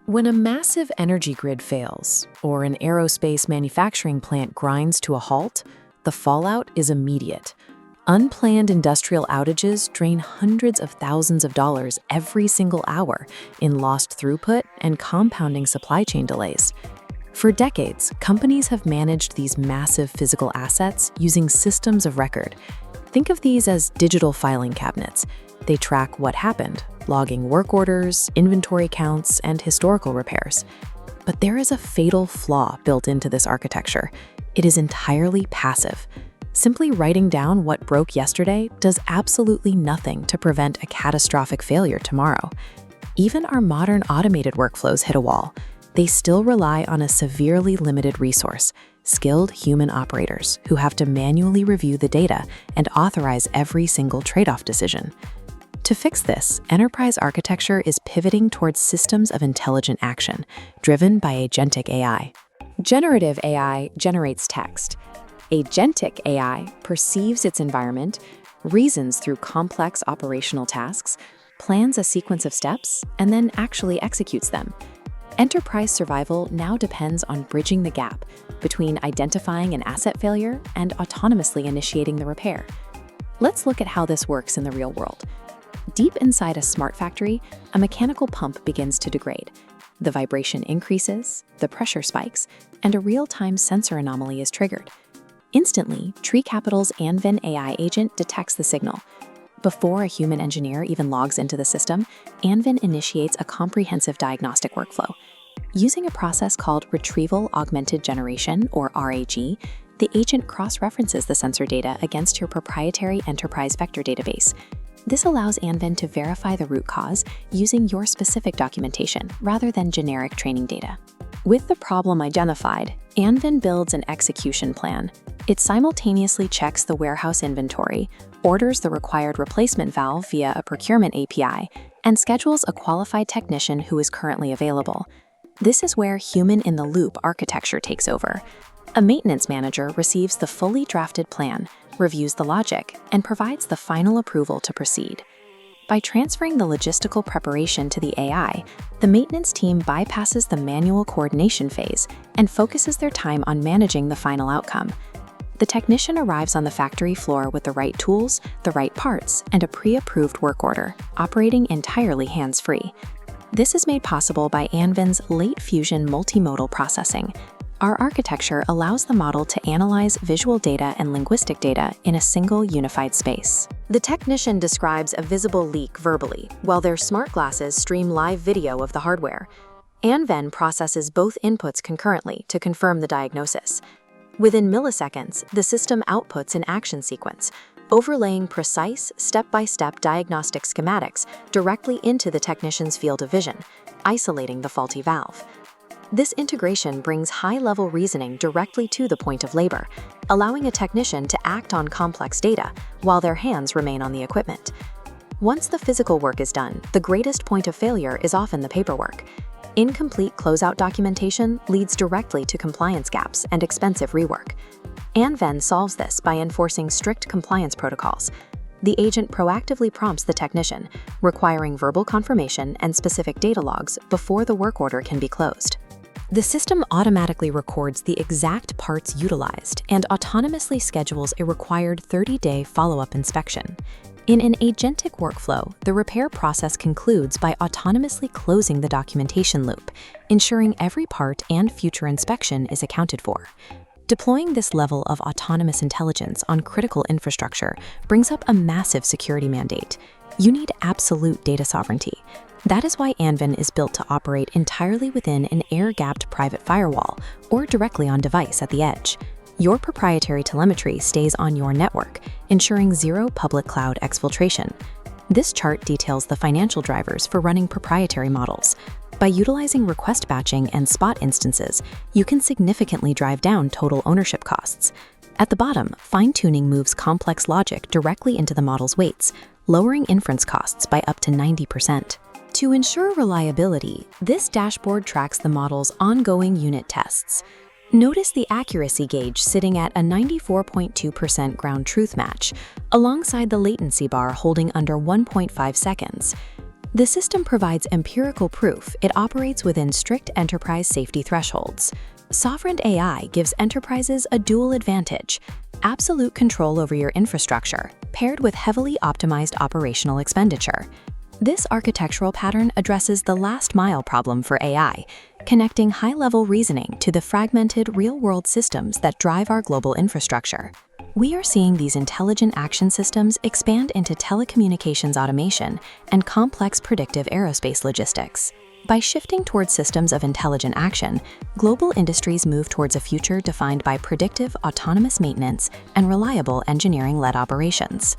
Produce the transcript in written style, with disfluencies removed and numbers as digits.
When a massive energy grid fails, or an aerospace manufacturing plant grinds to a halt, the fallout is immediate. Unplanned industrial outages drain hundreds of thousands of dollars every single hour in lost throughput and compounding supply chain delays. For decades, companies have managed these massive physical assets using systems of record. Think of these as digital filing cabinets. They track what happened, logging work orders, inventory counts, and historical repairs. But there is a fatal flaw built into this architecture. It is entirely passive. Simply writing down what broke yesterday does absolutely nothing to prevent a catastrophic failure tomorrow. Even our modern automated workflows hit a wall. They still rely on a severely limited resource, skilled human operators who have to manually review the data and authorize every single trade-off decision. To fix this, enterprise architecture is pivoting towards systems of intelligent action, driven by agentic AI. Generative AI generates text. Agentic AI perceives its environment, reasons through complex operational tasks, plans a sequence of steps, and then actually executes them. Enterprise survival now depends on bridging the gap between identifying an asset failure and autonomously initiating the repair. Let's look at how this works in the real world. Deep inside a smart factory, a mechanical pump begins to degrade. The vibration increases, the pressure spikes, and a real-time sensor anomaly is triggered. Instantly, Treecapital's Anven AI agent detects the signal. Before a human engineer even logs into the system, Anven initiates a comprehensive diagnostic workflow. Using a process called Retrieval Augmented Generation, or RAG, the agent cross-references the sensor data against your proprietary enterprise vector database. This allows Anven to verify the root cause using your specific documentation rather than generic training data. With the problem identified, Anven builds an execution plan. It simultaneously checks the warehouse inventory, orders the required replacement valve via a procurement API, and schedules a qualified technician who is currently available. This is where human-in-the-loop architecture takes over. A maintenance manager receives the fully drafted plan, reviews the logic, and provides the final approval to proceed. By transferring the logistical preparation to the AI, the maintenance team bypasses the manual coordination phase and focuses their time on managing the final outcome. The technician arrives on the factory floor with the right tools, the right parts, and a pre-approved work order, operating entirely hands-free. This is made possible by Anven's late fusion multimodal processing. Our architecture allows the model to analyze visual data and linguistic data in a single unified space. The technician describes a visible leak verbally, while their smart glasses stream live video of the hardware. Anven processes both inputs concurrently to confirm the diagnosis. Within milliseconds, the system outputs an action sequence, overlaying precise, step-by-step diagnostic schematics directly into the technician's field of vision, isolating the faulty valve. This integration brings high-level reasoning directly to the point of labor, allowing a technician to act on complex data while their hands remain on the equipment. Once the physical work is done, the greatest point of failure is often the paperwork. Incomplete closeout documentation leads directly to compliance gaps and expensive rework. Anven solves this by enforcing strict compliance protocols. The agent proactively prompts the technician, requiring verbal confirmation and specific data logs before the work order can be closed. The system automatically records the exact parts utilized and autonomously schedules a required 30-day follow-up inspection. In an agentic workflow, the repair process concludes by autonomously closing the documentation loop, ensuring every part and future inspection is accounted for. Deploying this level of autonomous intelligence on critical infrastructure brings up a massive security mandate. You need absolute data sovereignty. That is why Anven is built to operate entirely within an air-gapped private firewall or directly on device at the edge. Your proprietary telemetry stays on your network, ensuring zero public cloud exfiltration. This chart details the financial drivers for running proprietary models. By utilizing request batching and spot instances, you can significantly drive down total ownership costs. At the bottom, fine-tuning moves complex logic directly into the model's weights, lowering inference costs by up to 90%. To ensure reliability, this dashboard tracks the model's ongoing unit tests. Notice the accuracy gauge sitting at a 94.2% ground truth match, alongside the latency bar holding under 1.5 seconds. The system provides empirical proof it operates within strict enterprise safety thresholds. Sovereign AI gives enterprises a dual advantage: absolute control over your infrastructure, paired with heavily optimized operational expenditure. This architectural pattern addresses the last-mile problem for AI, connecting high-level reasoning to the fragmented real-world systems that drive our global infrastructure. We are seeing these intelligent action systems expand into telecommunications automation and complex predictive aerospace logistics. By shifting towards systems of intelligent action, global industries move towards a future defined by predictive autonomous maintenance and reliable engineering-led operations.